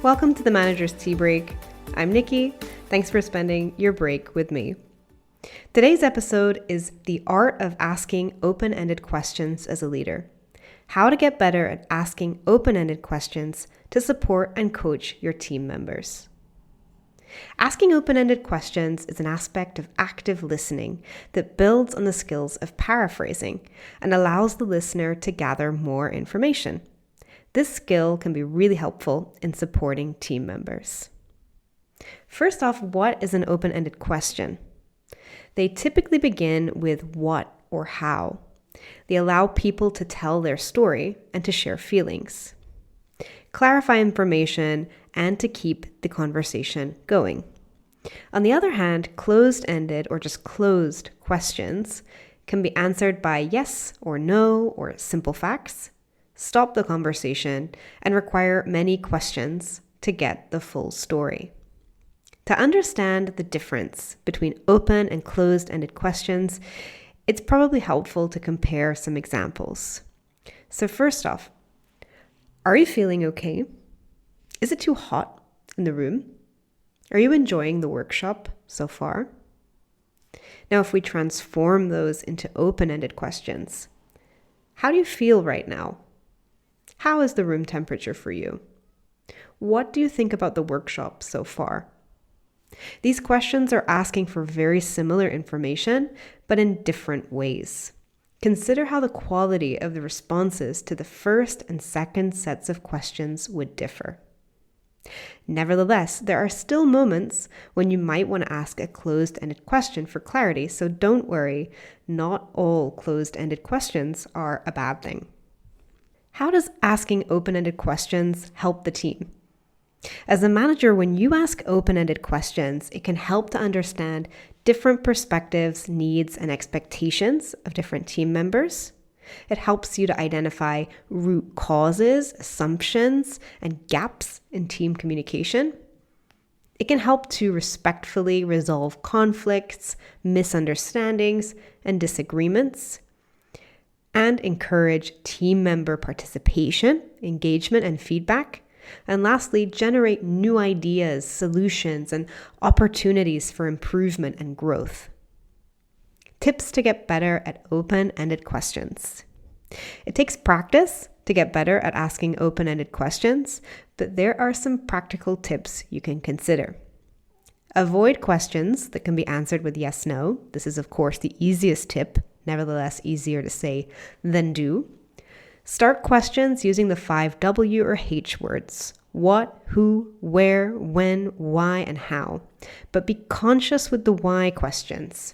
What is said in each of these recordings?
Welcome to the Manager's Tea Break. I'm Nikki. Thanks for spending your break with me. Today's episode is the art of asking open-ended questions as a leader. How to get better at asking open-ended questions to support and coach your team members. Asking open-ended questions is an aspect of active listening that builds on the skills of paraphrasing and allows the listener to gather more information. This skill can be really helpful in supporting team members. First off, what is an open-ended question? They typically begin with what or how. They allow people to tell their story and to share feelings, clarify information, and to keep the conversation going. On the other hand, closed-ended or just closed questions can be answered by yes or no or simple facts, stop the conversation, and require many questions to get the full story. To understand the difference between open and closed-ended questions, it's probably helpful to compare some examples. So first off, are you feeling okay? Is it too hot in the room? Are you enjoying the workshop so far? Now, if we transform those into open-ended questions, how do you feel right now? How is the room temperature for you? What do you think about the workshop so far? These questions are asking for very similar information, but in different ways. Consider how the quality of the responses to the first and second sets of questions would differ. Nevertheless, there are still moments when you might want to ask a closed-ended question for clarity, so don't worry, not all closed-ended questions are a bad thing. How does asking open-ended questions help the team? As a manager, when you ask open-ended questions, it can help to understand different perspectives, needs, and expectations of different team members. It helps you to identify root causes, assumptions, and gaps in team communication. It can help to respectfully resolve conflicts, misunderstandings, and disagreements, and encourage team member participation, engagement, and feedback. And lastly, generate new ideas, solutions, and opportunities for improvement and growth. Tips to get better at open-ended questions. It takes practice to get better at asking open-ended questions, but there are some practical tips you can consider. Avoid questions that can be answered with yes, no. This is, of course, the easiest tip, nevertheless easier to say than do. Start questions using the 5 W or H words: what, who, where, when, why, and how. But be conscious with the why questions.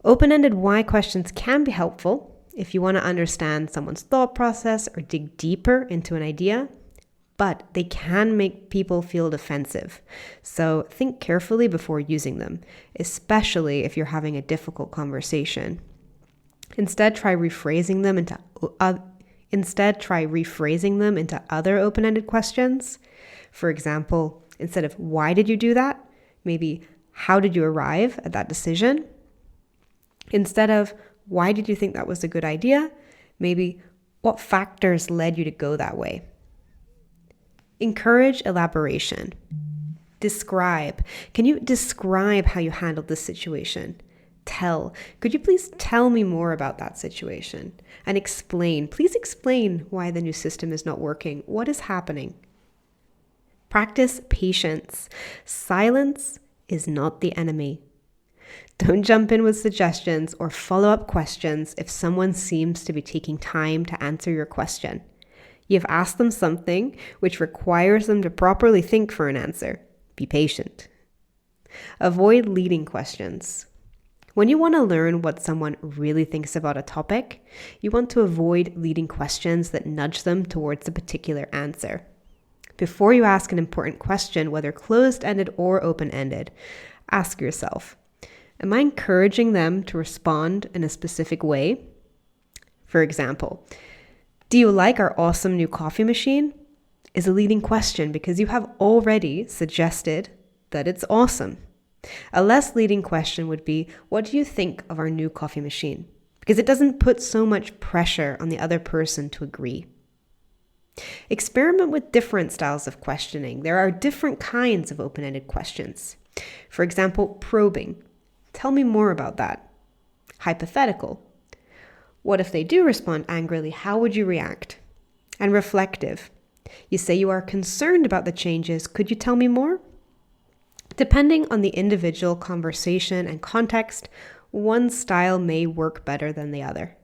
Open-ended why questions can be helpful if you want to understand someone's thought process or dig deeper into an idea, but they can make people feel defensive. So think carefully before using them, especially if you're having a difficult conversation. Instead, try rephrasing them into other open-ended questions. For example, instead of why did you do that, maybe how did you arrive at that decision? Instead of why did you think that was a good idea, maybe what factors led you to go that way? Encourage elaboration. Describe. Can you describe how you handled this situation? Could you please tell me more about that situation? And explain. Please explain why the new system is not working. What is happening? Practice patience. Silence is not the enemy. Don't jump in with suggestions or follow-up questions if someone seems to be taking time to answer your question. You've asked them something which requires them to properly think for an answer. Be patient. Avoid leading questions. When you want to learn what someone really thinks about a topic, you want to avoid leading questions that nudge them towards a particular answer. Before you ask an important question, whether closed-ended or open-ended, ask yourself, am I encouraging them to respond in a specific way? For example, do you like our awesome new coffee machine? Is a leading question because you have already suggested that it's awesome. A less leading question would be, what do you think of our new coffee machine? Because it doesn't put so much pressure on the other person to agree. Experiment with different styles of questioning. There are different kinds of open-ended questions. For example, probing. Tell me more about that. Hypothetical. What if they do respond angrily? How would you react? And reflective. You say you are concerned about the changes. Could you tell me more? Depending on the individual conversation and context, one style may work better than the other.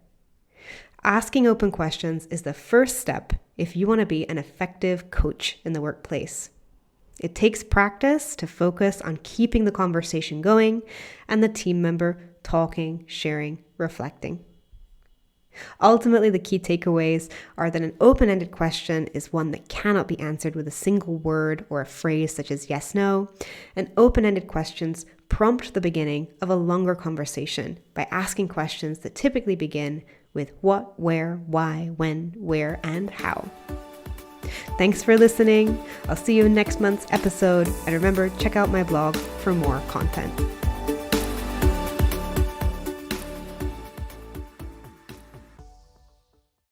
Asking open questions is the first step if you want to be an effective coach in the workplace. It takes practice to focus on keeping the conversation going and the team member talking, sharing, reflecting. Ultimately, the key takeaways are that an open-ended question is one that cannot be answered with a single word or a phrase such as yes, no, and open-ended questions prompt the beginning of a longer conversation by asking questions that typically begin with what, where, why, when, where, and how. Thanks for listening. I'll see you in next month's episode, and remember, check out my blog for more content.